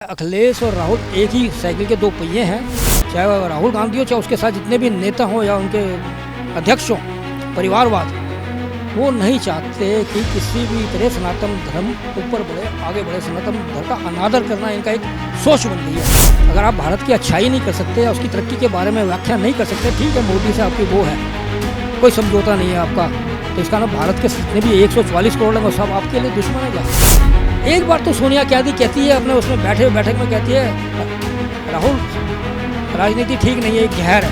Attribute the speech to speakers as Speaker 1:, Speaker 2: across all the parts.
Speaker 1: अखिलेश और राहुल एक ही साइकिल के दो पहिए हैं। चाहे वह राहुल गांधी हो, चाहे उसके साथ जितने भी नेता हों या उनके अध्यक्ष हों, परिवारवाद वो नहीं चाहते कि किसी भी तरह सनातन धर्म ऊपर बढ़े, आगे बढ़े। सनातन धर्म का अनादर करना इनका एक सोच बन गई है। अगर आप भारत की अच्छाई नहीं कर सकते या उसकी तरक्की के बारे में व्याख्या नहीं कर सकते, ठीक है, मोदी से आपकी वो है, कोई समझौता नहीं है आपका, तो इसका ना भारत के जितने भी 144 करोड़ हैं वो सब आपके लिए दुश्मन है क्या? एक बार तो सोनिया गांधी कहती है अपने उसमें बैठक में कहती है, राहुल राजनीति ठीक नहीं है, जहर है,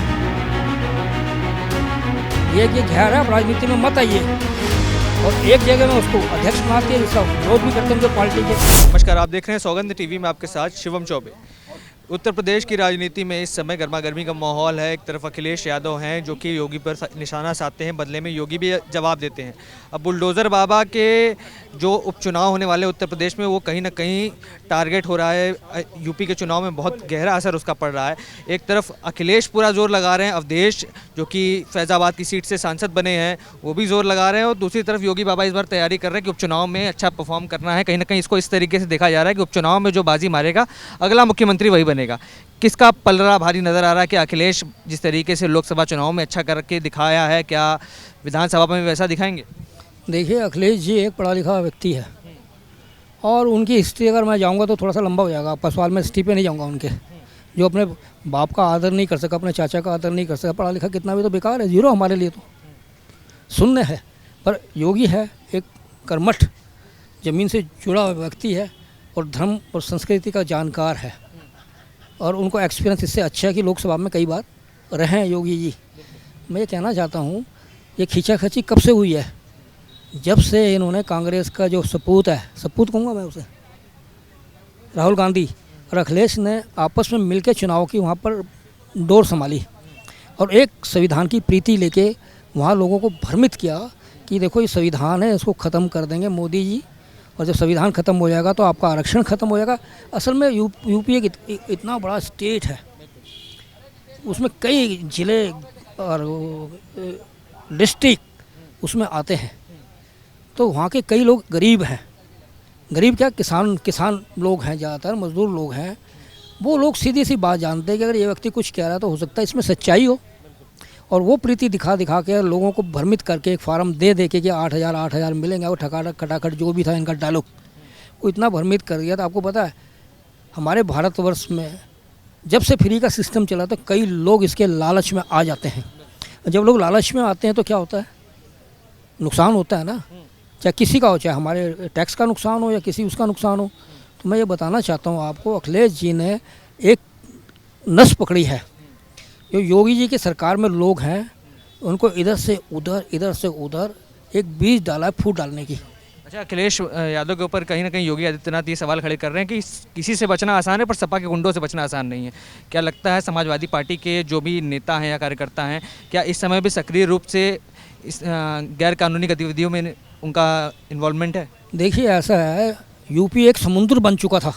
Speaker 1: ये जहर है, आप राजनीति में मत आइए। और एक जगह में उसको अध्यक्ष बनाती है, जिसका विरोध भी करते हैं पार्टी के।
Speaker 2: नमस्कार, आप देख रहे हैं सौगंध टीवी में आपके साथ शिवम चौबे। उत्तर प्रदेश की राजनीति में इस समय गर्मा गर्मी का माहौल है। एक तरफ अखिलेश यादव हैं जो कि योगी पर निशाना साधते हैं, बदले में योगी भी जवाब देते हैं। अब बुलडोज़र बाबा के जो उपचुनाव होने वाले उत्तर प्रदेश में, वो कहीं ना कहीं टारगेट हो रहा है। यूपी के चुनाव में बहुत गहरा असर उसका पड़ रहा है। एक तरफ अखिलेश पूरा जोर लगा रहे हैं, अवधेश जो कि फैज़ाबाद की सीट से सांसद बने हैं वो भी जोर लगा रहे हैं, और दूसरी तरफ योगी बाबा इस बार तैयारी कर रहे हैं कि उपचुनाव में अच्छा परफॉर्म करना है। कहीं ना कहीं इसको इस तरीके से देखा जा रहा है कि उपचुनाव में जो बाजी मारेगा अगला मुख्यमंत्री वही बनेगा। किसका पलड़ा भारी नज़र आ रहा है? कि अखिलेश जिस तरीके से लोकसभा चुनाव में अच्छा करके दिखाया है, क्या विधानसभा में वैसा दिखाएंगे?
Speaker 1: देखिए, अखिलेश जी एक पढ़ा लिखा व्यक्ति है और उनकी हिस्ट्री अगर मैं जाऊंगा तो थोड़ा सा लंबा हो जाएगा। आपका सवाल, मैं हिस्ट्री पे नहीं जाऊंगा। उनके जो अपने बाप का आदर नहीं कर सका, अपने चाचा का आदर नहीं कर सका, पढ़ा लिखा कितना भी तो बेकार है, जीरो हमारे लिए तो शून्य है। पर योगी है एक कर्मठ, ज़मीन से जुड़ा हुआ व्यक्ति है और धर्म और संस्कृति का जानकार है, और उनको एक्सपीरियंस इससे अच्छा है कि लोकसभा में कई बार रहे हैं योगी जी। मैं ये कहना चाहता हूँ, ये खींचाखींची कब से हुई है? जब से इन्होंने कांग्रेस का जो सपूत है, सपूत कहूँगा मैं उसे, राहुल गांधी और अखिलेश ने आपस में मिलकर चुनाव की वहाँ पर डोर संभाली और एक संविधान की प्रीति लेके वहाँ लोगों को भ्रमित किया कि देखो ये संविधान है, इसको ख़त्म कर देंगे मोदी जी, और जब संविधान ख़त्म हो जाएगा तो आपका आरक्षण ख़त्म हो जाएगा। असल में यूपी एक इतना बड़ा स्टेट है, उसमें कई ज़िले और डिस्ट्रिक्ट उसमें आते हैं, तो वहाँ के कई लोग गरीब हैं। गरीब क्या, किसान लोग हैं, ज़्यादातर मजदूर लोग हैं। वो लोग सीधी सी बात जानते हैं कि अगर ये व्यक्ति कुछ कह रहा है तो हो सकता है इसमें सच्चाई हो, और वो प्रीति दिखा के लोगों को भ्रमित करके एक फार्म दे के कि 8,000 मिलेंगे, वो खटाखट जो भी था इनका डायलॉग, वो इतना भ्रमित कर दिया था। आपको पता है, हमारे भारतवर्ष में जब से फ्री का सिस्टम चला तो कई लोग इसके लालच में आ जाते हैं। जब लोग लालच में आते हैं तो क्या होता है? नुकसान होता है ना, चाहे किसी का हो, चाहे हमारे टैक्स का नुकसान हो या किसी उसका नुकसान हो। तो मैं ये बताना चाहता हूँ आपको, अखिलेश जी ने एक नस पकड़ी है। जो योगी जी की सरकार में लोग हैं, उनको इधर से उधर एक बीज डाला है फूट डालने की।
Speaker 2: अच्छा, अखिलेश यादव के ऊपर कहीं ना कहीं योगी आदित्यनाथ ये सवाल खड़े कर रहे हैं कि किसी से बचना आसान है पर सपा के गुंडों से बचना आसान नहीं है। क्या लगता है समाजवादी पार्टी के जो भी नेता हैं या कार्यकर्ता हैं, क्या इस समय भी सक्रिय रूप से इस गैर कानूनी गतिविधियों में उनका इन्वॉल्वमेंट है?
Speaker 1: देखिए, ऐसा है, यूपी एक समुद्र बन चुका था,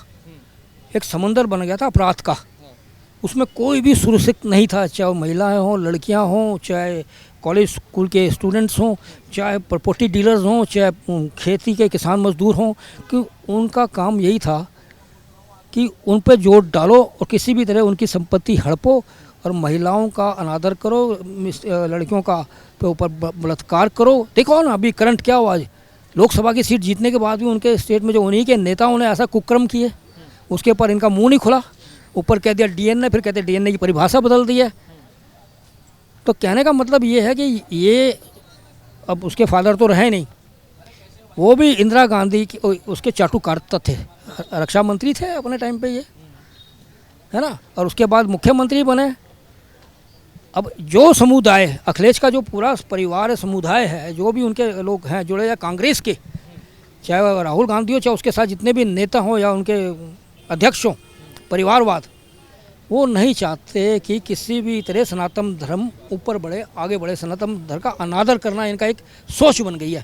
Speaker 1: एक समंदर बन गया था अपराध का। उसमें कोई भी सुरक्षित नहीं था, चाहे वो महिलाएं हों, लड़कियां हों, चाहे कॉलेज स्कूल के स्टूडेंट्स हों, चाहे प्रॉपर्टी डीलर्स हों, चाहे खेती के किसान मजदूर हों, कि उनका काम यही था कि उन पर जोर डालो और किसी भी तरह उनकी संपत्ति हड़पो और महिलाओं का अनादर करो, लड़कियों का पे ऊपर बलात्कार करो। देखो ना अभी करंट क्या हुआ, लोकसभा की सीट जीतने के बाद भी उनके स्टेट में जो उन्हीं के नेताओं ने ऐसा कुक्रम किए, उसके ऊपर इनका मुंह नहीं खुला। ऊपर कह दिया डीएनए, फिर कहते डीएनए की परिभाषा बदल दी है। तो कहने का मतलब ये है कि ये अब उसके फादर तो रहे नहीं, वो भी इंदिरा गांधी की उसके चाटुकारिता थे, रक्षा मंत्री थे अपने टाइम पे, ये है ना, और उसके बाद मुख्यमंत्री बने। अब जो समुदाय, अखिलेश का जो पूरा परिवार है, समुदाय है, जो भी उनके लोग हैं जुड़े या कांग्रेस के, चाहे वह राहुल गांधी हो, चाहे उसके साथ जितने भी नेता हों या उनके अध्यक्ष हों, परिवारवाद वो नहीं चाहते कि किसी भी तरह सनातन धर्म ऊपर बढ़े, आगे बढ़े। सनातन धर्म का अनादर करना इनका एक सोच बन गई है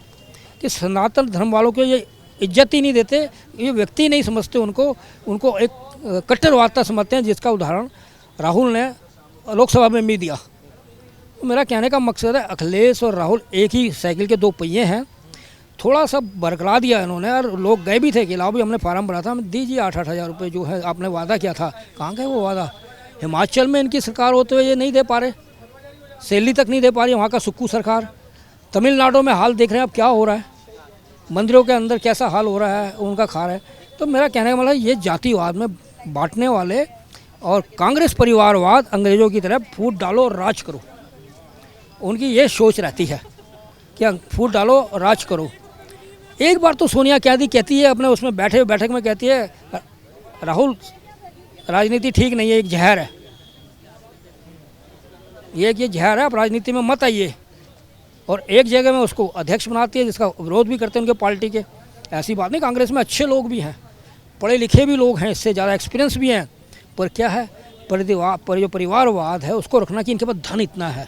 Speaker 1: कि सनातन धर्म वालों को ये इज्जत ही नहीं देते, ये व्यक्ति नहीं समझते, उनको एक कट्टरवादिता समझते हैं, जिसका उदाहरण राहुल ने लोकसभा में भी दिया। तो मेरा कहने का मकसद है, अखिलेश और राहुल एक ही साइकिल के दो पहिए हैं। थोड़ा सा बरकरा दिया इन्होंने, और लोग गए भी थे कि लाओ भी हमने फार्म भरा था, हम दीजिए 8-8 हज़ार रुपये जो है आपने वादा किया था, कहाँ गए वो वादा। हिमाचल में इनकी सरकार होते हुए ये नहीं दे पा रहे, सैलरी तक नहीं दे पा रही वहाँ का सुक्कू सरकार। तमिलनाडु में हाल देख रहे हैं अब क्या हो रहा है, मंदिरों के अंदर कैसा हाल हो रहा है, उनका खा रहा है। तो मेरा कहने का मतलब ये जातिवाद में बांटने वाले और कांग्रेस परिवारवाद अंग्रेज़ों की तरह फूट डालो और राज करो, उनकी ये सोच रहती है कि फूट डालो राज करो। एक बार तो सोनिया कहती है अपने उसमें बैठक में कहती है, राहुल राजनीति ठीक नहीं है, एक जहर है, ये जहर है, आप राजनीति में मत आइए। और एक जगह में उसको अध्यक्ष बनाती है जिसका विरोध भी करते हैं उनके पार्टी के। ऐसी बात नहीं, कांग्रेस में अच्छे लोग भी हैं, पढ़े लिखे भी लोग हैं, इससे ज़्यादा एक्सपीरियंस भी हैं, पर क्या है पर जो परिवारवाद है उसको रखना कि इनके पास धन इतना है,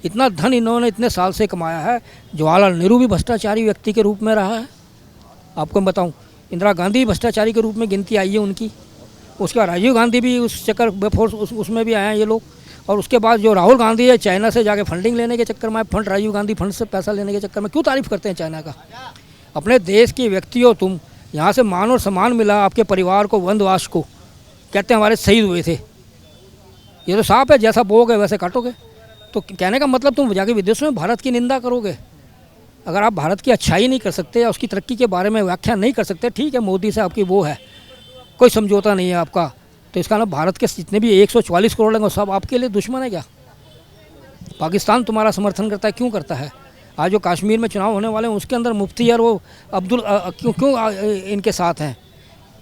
Speaker 1: इतना धन इन्होंने इतने साल से कमाया है। जवाहरलाल नेहरू भी भ्रष्टाचारी व्यक्ति के रूप में रहा है, आपको मैं बताऊं, इंदिरा गांधी भ्रष्टाचारी के रूप में गिनती आई है उनकी, उसके बाद राजीव गांधी भी उस चक्कर उसमें भी आए हैं ये लोग। और उसके बाद जो राहुल गांधी है, चाइना से जाके फंडिंग लेने के चक्कर में, राजीव गांधी फंड से पैसा लेने के चक्कर में, क्यों तारीफ़ करते हैं चाइना का। अपने देश के व्यक्ति हो तुम, यहाँ से मान और सम्मान मिला आपके परिवार को, वनवास को, कहते हैं हमारे शहीद हुए थे। ये तो साफ है, जैसा बोओगे वैसे काटोगे। तो कहने का मतलब तुम जाके विदेशों में भारत की निंदा करोगे। अगर आप भारत की अच्छाई नहीं कर सकते या उसकी तरक्की के बारे में व्याख्या नहीं कर सकते, ठीक है मोदी से आपकी वो है, कोई समझौता नहीं है आपका, तो इसका ना भारत के जितने भी 144 करोड़ हैं सब आपके लिए दुश्मन है क्या। पाकिस्तान तुम्हारा समर्थन करता है, क्यों करता है। आज जो कश्मीर में चुनाव होने वाले हैं उसके अंदर मुफ्ती और वो अब्दुल क्यों इनके साथ हैं।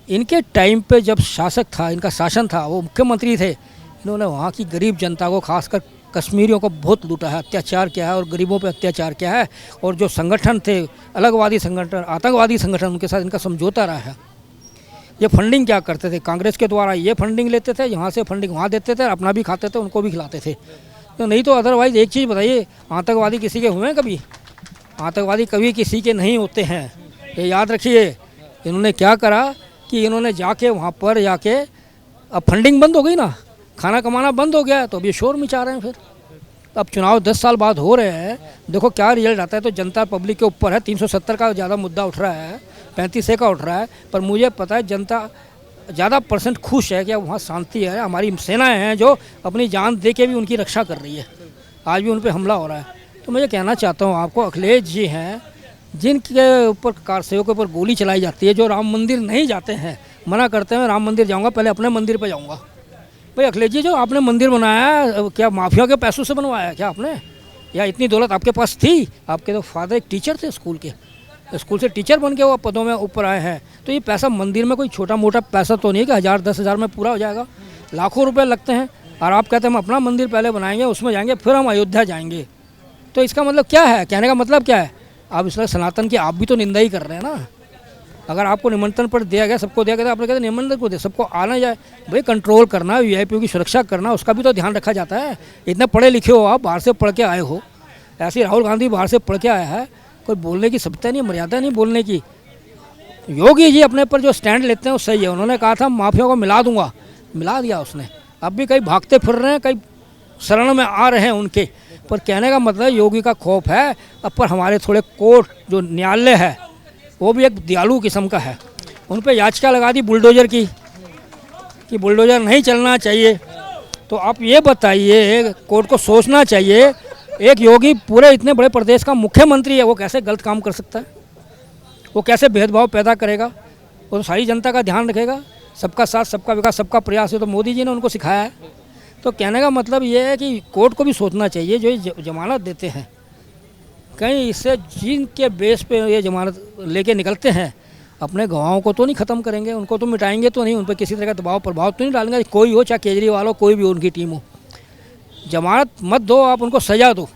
Speaker 1: इनके टाइम पे जब शासक था, इनका शासन था, वो मुख्यमंत्री थे, इन्होंने वहाँ की गरीब जनता को, खासकर कश्मीरियों को बहुत लूटा है, अत्याचार किया है और गरीबों पे अत्याचार किया है। और जो संगठन थे, अलगवादी संगठन, आतंकवादी संगठन, उनके साथ इनका समझौता रहा है। ये फंडिंग क्या करते थे, कांग्रेस के द्वारा ये फंडिंग लेते थे, यहाँ से फंडिंग वहाँ देते थे, अपना भी खाते थे, उनको भी खिलाते थे। तो नहीं तो अदरवाइज़ एक चीज़ बताइए, आतंकवादी किसी के हुए हैं कभी? आतंकवादी कभी किसी के नहीं होते हैं, ये याद रखिए। इन्होंने क्या करा कि इन्होंने जाके वहाँ पर जाके, अब फंडिंग बंद हो गई ना, खाना कमाना बंद हो गया, तो अब ये शोर मचा रहे हैं। फिर अब चुनाव 10 साल बाद हो रहे हैं, देखो क्या रिजल्ट आता है। तो जनता पब्लिक के ऊपर है, 370 का ज़्यादा मुद्दा उठ रहा है, 35 का उठ रहा है, पर मुझे पता है जनता ज़्यादा % खुश है कि वहाँ शांति है। हमारी सेनाएं हैं जो अपनी जान दे के भी उनकी रक्षा कर रही है, आज भी उन पर हमला हो रहा है। तो मैं ये कहना चाहता हूँ आपको, अखिलेश जी हैं जिनके ऊपर कारसेवकों के ऊपर गोली चलाई जाती है, जो राम मंदिर नहीं जाते हैं, मना करते हैं राम मंदिर जाऊँगा, पहले अपने मंदिर पर जाऊँगा। भाई अखिलेश जी, जो आपने मंदिर बनाया क्या माफिया के पैसों से बनवाया क्या आपने, या इतनी दौलत आपके पास थी? आपके तो फादर एक टीचर थे, स्कूल से टीचर बन के वो पदों में ऊपर आए हैं। तो ये पैसा मंदिर में कोई छोटा मोटा पैसा तो नहीं है कि 1000-10,000 में पूरा हो जाएगा, लाखों रुपए लगते हैं। और आप कहते हैं हम अपना मंदिर पहले बनाएंगे, उसमें जाएंगे, फिर हम अयोध्या जाएंगे। तो इसका मतलब क्या है, कहने का मतलब क्या है? आप इसलिए सनातन की आप भी तो निंदा ही कर रहे हैं ना। अगर आपको निमंत्रण पर दिया गया, सबको दिया गया, तो आपने कहते निमंत्रण को दे, सबको आना जाए। भाई कंट्रोल करना, वीआईपी की सुरक्षा करना, उसका भी तो ध्यान रखा जाता है। इतने पढ़े लिखे हो आप, बाहर से पढ़ के आए हो, ऐसे राहुल गांधी बाहर से पढ़ के आया है, कोई बोलने की सभ्यता नहीं, मर्यादा नहीं बोलने की। योगी जी अपने पर जो स्टैंड लेते हैं वो सही है। उन्होंने कहा था माफिया को मिला दूंगा, मिला दिया उसने। अब भी कई भागते फिर रहे हैं, कई शरण में आ रहे हैं उनके। पर कहने का मतलब योगी का खौफ है। अब पर हमारे थोड़े कोर्ट जो न्यायालय है वो भी एक दयालु किस्म का है, उन पर याचिका लगा दी बुलडोजर की कि बुलडोजर नहीं चलना चाहिए। तो आप ये बताइए, कोर्ट को सोचना चाहिए, एक योगी पूरे इतने बड़े प्रदेश का मुख्यमंत्री है, वो कैसे गलत काम कर सकता है? वो कैसे भेदभाव पैदा करेगा? वो तो सारी जनता का ध्यान रखेगा। सबका साथ, सबका विकास, सबका प्रयास है, तो मोदी जी ने उनको सिखाया है। तो कहने का मतलब ये है कि कोर्ट को भी सोचना चाहिए, जो ये जमानत देते हैं, कहीं इससे जिनके बेस पे ये जमानत लेके निकलते हैं, अपने गवाहों को तो नहीं ख़त्म करेंगे, उनको तो मिटाएंगे तो नहीं, उन पर किसी तरह का दबाव प्रभाव तो नहीं डालेंगे, कोई हो, चाहे केजरीवाल हो, कोई भी हो, उनकी टीम हो। जमानत मत दो, आप उनको सज़ा दो।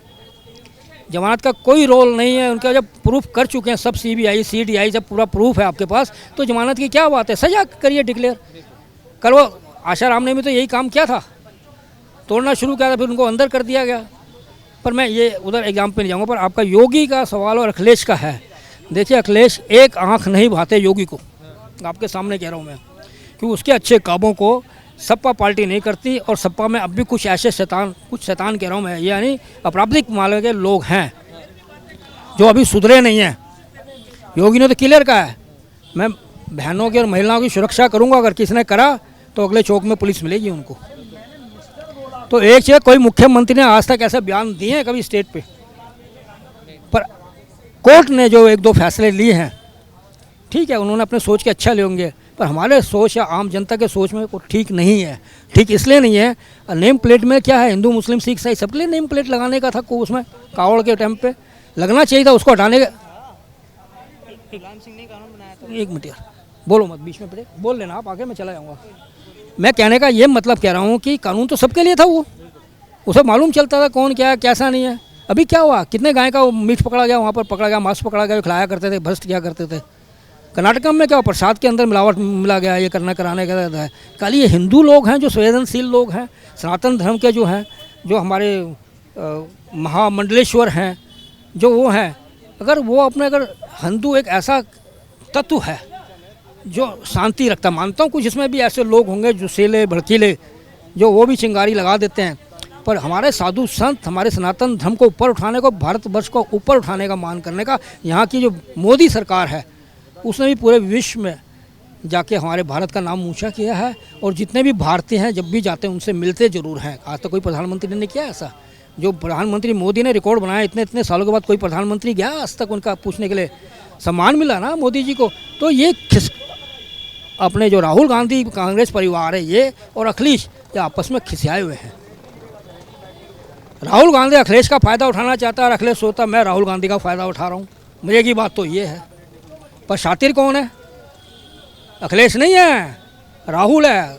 Speaker 1: जमानत का कोई रोल नहीं है उनका, जब प्रूफ कर चुके हैं सब, CBI CDI, जब पूरा प्रूफ है आपके पास, तो जमानत की क्या बात है? सज़ा करिए डिक्लेयर। कल वो आशाराम ने भी तो यही काम किया था, तोड़ना शुरू किया था, फिर उनको अंदर कर दिया गया। पर मैं ये उधर एग्जाम पे नहीं जाऊँगा। पर आपका योगी का सवाल और अखिलेश का है, देखिए अखिलेश एक आंख नहीं भाते योगी को, आपके सामने कह रहा हूँ मैं, कि उसके अच्छे कामों को सपा पार्टी नहीं करती। और सपा में अब भी कुछ ऐसे शैतान कह रहा हूँ मैं, यानी आपराधिक माले के लोग हैं जो अभी सुधरे नहीं हैं। योगी ने तो क्लियर कहा है, मैं बहनों की और महिलाओं की सुरक्षा करूंगा, अगर किसी ने करा तो अगले चौक में पुलिस मिलेगी उनको। तो एक चीज़, कोई मुख्यमंत्री ने आज तक ऐसे बयान दिए हैं कभी स्टेट पे? पर कोर्ट ने जो एक दो फैसले लिए हैं, ठीक है, उन्होंने अपने सोच के अच्छा ले होंगे, पर हमारे सोच या आम जनता के सोच में कोई ठीक नहीं है। ठीक इसलिए नहीं है, नेम प्लेट में क्या है, हिंदू मुस्लिम सिख ईसाई सबके लिए नेम प्लेट लगाने का था को उसमें कावड़ के टाइम पे लगना चाहिए था, उसको हटाने का। एक मिनट यार, बोलो मत, बीच में पड़े, बोल लेना आप आगे, मैं चला जाऊँगा। मैं कहने का ये मतलब कह रहा हूँ कि कानून तो सबके लिए था, वो उसे मालूम चलता था कौन क्या है कैसा नहीं है। अभी क्या हुआ, कितने गाय का मीट पकड़ा गया, वहाँ पर पकड़ा गया, मांस पकड़ा गया, खिलाया करते थे, भ्रष्ट किया करते थे। कर्नाटक में क्या, प्रसाद के अंदर मिलावट मिला गया, ये करना कराने का है। खाली ये हिंदू लोग हैं जो संवेदनशील लोग हैं, सनातन धर्म के जो हैं, जो हमारे महामंडलेश्वर हैं, जो वो हैं, अगर वो अपने, अगर हिंदू एक ऐसा तत्व है जो शांति रखता, मानता हूँ कुछ इसमें भी ऐसे लोग होंगे जो सेले भड़कीले, जो वो भी चिंगारी लगा देते हैं, पर हमारे साधु संत हमारे सनातन धर्म को ऊपर उठाने को, भारतवर्ष को ऊपर उठाने का मान करने का, यहाँ की जो मोदी सरकार है उसने भी पूरे विश्व में जाके हमारे भारत का नाम ऊंचा किया है। और जितने भी भारतीय हैं जब भी जाते हैं उनसे मिलते ज़रूर हैं। आज तक कोई प्रधानमंत्री ने किया ऐसा, जो प्रधानमंत्री मोदी ने रिकॉर्ड बनाया, इतने इतने सालों के बाद कोई प्रधानमंत्री गया आज तक उनका पूछने के लिए, सम्मान मिला ना मोदी जी को। तो ये अपने जो राहुल गांधी कांग्रेस परिवार है ये और अखिलेश, ये आपस में खिसियाए हुए हैं। राहुल गांधी अखिलेश का फ़ायदा उठाना चाहता है और अखिलेश सोचता मैं राहुल गांधी का फ़ायदा उठा रहा हूँ। मुझे की बात तो ये है, पर शातिर कौन है? अखिलेश नहीं है, राहुल है।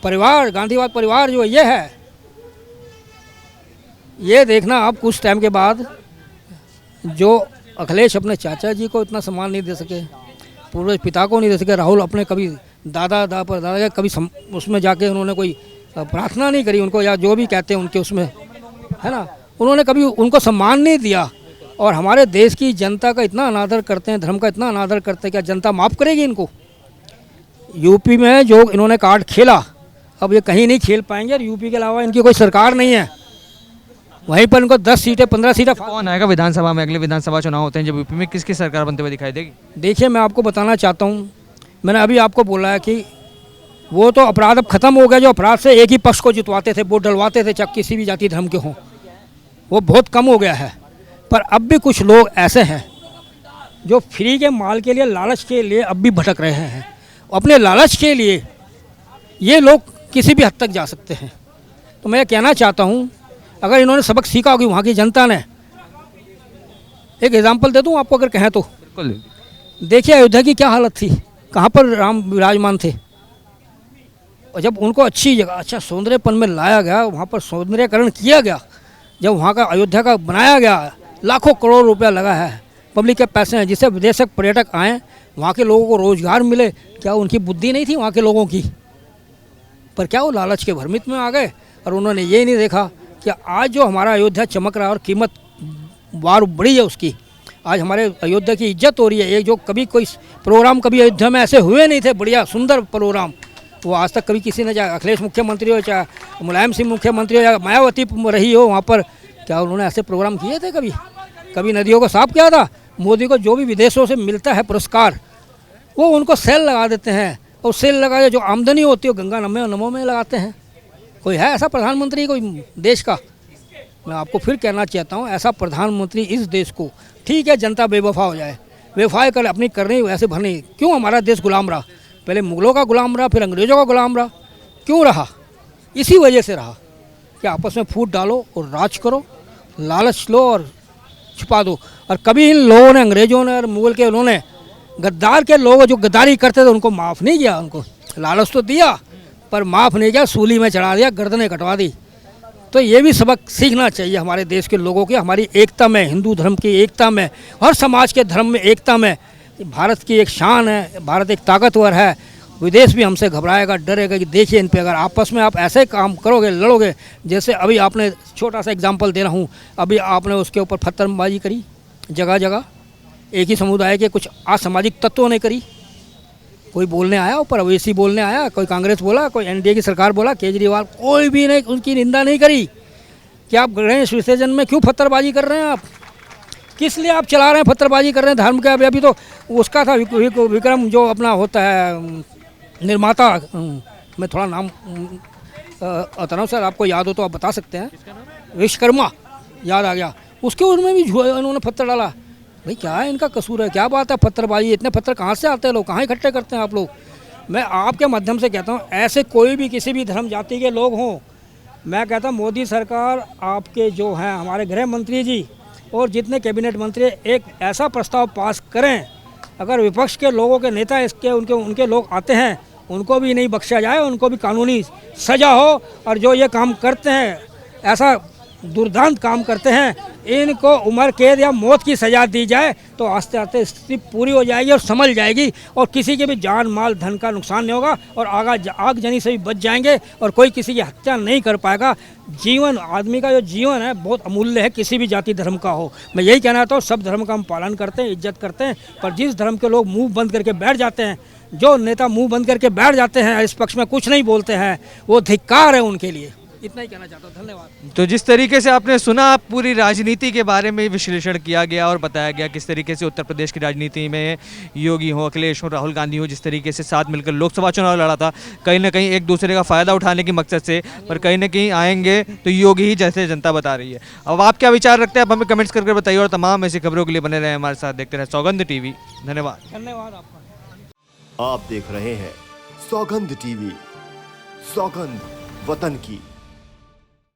Speaker 1: परिवार, गांधीवाद परिवार जो ये है, ये देखना आप कुछ टाइम के बाद, जो अखिलेश अपने चाचा जी को इतना सम्मान नहीं दे सके, पूर्वज पिता को नहीं दे सके, राहुल अपने कभी दादा पर दादा कभी उसमें जाके उन्होंने कोई प्रार्थना नहीं करी उनको, या जो भी कहते हैं उनके उसमें, है ना, उन्होंने कभी उनको सम्मान नहीं दिया। और हमारे देश की जनता का इतना अनादर करते हैं, धर्म का इतना अनादर करते हैं, क्या जनता माफ़ करेगी इनको? यूपी में जो इन्होंने कार्ड खेला, अब ये कहीं नहीं खेल पाएंगे, और यूपी के अलावा इनकी कोई सरकार नहीं है। वहीं पर इनको 10 सीटें 15 सीटें
Speaker 2: कौन आएगा विधानसभा में? अगले विधानसभा चुनाव होते हैं जब यूपी में, किसकी सरकार बनते हुए दिखाई देगी?
Speaker 1: देखिए, मैं आपको बताना चाहता हूँ, मैंने अभी आपको बोला है कि वो तो अपराध अब ख़त्म हो गया। जो अपराध से एक ही पक्ष को जितवाते थे, वोट डलवाते थे, चाहे किसी भी जाति धर्म के हों, वो बहुत कम हो गया है। पर अब भी कुछ लोग ऐसे हैं जो फ्री के माल के लिए, लालच के लिए अब भी भटक रहे हैं। अपने लालच के लिए ये लोग किसी भी हद तक जा सकते हैं। तो मैं कहना चाहता हूँ, अगर इन्होंने सबक सीखा होगी वहाँ की जनता ने, एक एग्जांपल दे दूँ आपको अगर कहें तो।
Speaker 2: बिल्कुल।
Speaker 1: देखिए अयोध्या की क्या हालत थी, कहाँ पर राम विराजमान थे, और जब उनको अच्छी जगह, अच्छा सौंदर्यपन में लाया गया, वहाँ पर सौंदर्यकरण किया गया, जब वहाँ का अयोध्या का बनाया गया, लाखों करोड़ रुपया लगा है, पब्लिक के पैसे हैं, जिससे विदेशक पर्यटक आएँ, वहाँ के लोगों को रोज़गार मिले। क्या उनकी बुद्धि नहीं थी वहाँ के लोगों की? पर क्या वो लालच के भ्रमित में आ गए और उन्होंने ये नहीं देखा कि आज जो हमारा अयोध्या चमक रहा है और कीमत बार बढ़ी है उसकी, आज हमारे अयोध्या की इज्जत हो रही है। ये जो कभी कोई प्रोग्राम कभी अयोध्या में ऐसे हुए नहीं थे, बढ़िया सुंदर प्रोग्राम, वो आज तक कभी किसी ने, चाहे अखिलेश मुख्यमंत्री हो, चाहे मुलायम सिंह मुख्यमंत्री हो, या मायावती रही हो वहाँ पर, क्या उन्होंने ऐसे प्रोग्राम किए थे? कभी नदियों को साफ किया था? मोदी को जो भी विदेशों से मिलता है पुरस्कार, वो उनको सेल लगा देते हैं, और सेल लगा के जो आमदनी होती है वो गंगा नमो में लगाते हैं। कोई है ऐसा प्रधानमंत्री कोई देश का? मैं आपको फिर कहना चाहता हूँ, ऐसा प्रधानमंत्री इस देश को, ठीक है जनता बेवफा हो जाए, बेवफाई कर अपनी करनी वैसे भरनी। क्यों हमारा देश गुलाम रहा? पहले मुगलों का गुलाम रहा, फिर अंग्रेज़ों का गुलाम रहा। क्यों रहा? इसी वजह से रहा कि आपस में फूट डालो और राज करो, लालच लो और छुपा दो। और कभी इन लोगों ने, अंग्रेज़ों ने और मुगल के, उन्होंने गद्दार के लोग जो गद्दारी करते थे उनको माफ़ नहीं किया। उनको लालच तो दिया पर माफ़ नहीं किया, सूली में चढ़ा दिया, गर्दनें कटवा दी। तो ये भी सबक सीखना चाहिए हमारे देश के लोगों के, हमारी एकता में, हिंदू धर्म की एकता में, हर समाज के धर्म में एकता में। भारत की एक शान है, भारत एक ताकतवर है। विदेश भी हमसे घबराएगा, डरेगा कि देखिए इन पे अगर आपस में आप ऐसे काम करोगे, लड़ोगे, जैसे अभी आपने, छोटा सा एग्जांपल दे रहा हूँ, अभी आपने उसके ऊपर पत्थरबाजी करी जगह जगह, एक ही समुदाय के कुछ असामाजिक तत्वों ने करी। कोई बोलने आया ऊपर, अवैसी बोलने आया, कोई कांग्रेस बोला, कोई एनडीए की सरकार बोला, केजरीवाल, कोई भी नहीं उनकी निंदा नहीं करी कि आप गणेश विसर्जन में क्यों पत्थरबाजी कर रहे हैं आप? किस लिए आप चला रहे हैं, पत्थरबाजी कर रहे हैं धर्म के? अभी तो उसका था विक्रम जो अपना होता है निर्माता, मैं थोड़ा नाम बता रहा हूँ सर, आपको याद हो तो आप बता सकते हैं। विश्वकर्मा, याद आ गया। उसके उनमें भी इन्होंने पत्थर डाला। भाई क्या है इनका कसूर है, क्या बात है पत्थरबाजी? इतने पत्थर कहाँ से आते हैं, लोग कहाँ इकट्ठे करते हैं आप लोग? मैं आपके माध्यम से कहता हूँ, ऐसे कोई भी किसी भी धर्म जाति के लोग हों, मैं कहता हूँ मोदी सरकार, आपके जो हैं हमारे गृह मंत्री जी और जितने कैबिनेट मंत्री, एक ऐसा प्रस्ताव पास करें, अगर विपक्ष के लोगों के नेता इसके उनके लोग आते हैं, उनको भी नहीं बख्शा जाए, उनको भी कानूनी सजा हो, और जो ये काम करते हैं, ऐसा दुर्दांत काम करते हैं, इनको उम्र कैद या मौत की सज़ा दी जाए तो आस्ते आस्ते स्थिति पूरी हो जाएगी और संभल जाएगी, और किसी के भी जान माल धन का नुकसान नहीं होगा, और आगजनी से भी बच जाएंगे, और कोई किसी की हत्या नहीं कर पाएगा। जीवन, आदमी का जो जीवन है बहुत अमूल्य है, किसी भी जाति धर्म का हो। मैं यही कहना चाहता हूँ, सब धर्म का हम पालन करते हैं, इज्जत करते हैं, पर जिस धर्म के लोग मुँह बंद करके बैठ जाते हैं, जो नेता मुँह बंद करके बैठ जाते हैं, इस पक्ष में कुछ नहीं बोलते हैं, वो धिक्कार है उनके लिए। इतना ही कहना चाहता हूँ, धन्यवाद।
Speaker 2: तो जिस तरीके से आपने सुना, पूरी राजनीति के बारे में विश्लेषण किया गया और बताया गया किस तरीके से उत्तर प्रदेश की राजनीति में योगी हो, अखिलेश हो, राहुल गांधी हो, जिस तरीके से साथ मिलकर लोकसभा चुनाव लड़ा था, कहीं ना कहीं एक दूसरे का फ़ायदा उठाने के मकसद से, पर कहीं ना कहीं आएंगे तो योगी ही जैसे जनता बता रही है। अब आप क्या विचार रखते हैं, आप हमें कमेंट्स करके बताइए, और तमाम ऐसी खबरों के लिए बने रहे हमारे साथ, देखते रहे सौगंध टीवी। धन्यवाद।
Speaker 1: धन्यवाद आपका।
Speaker 3: आप देख रहे हैं सौगंध टीवी, सौगंध वतन की।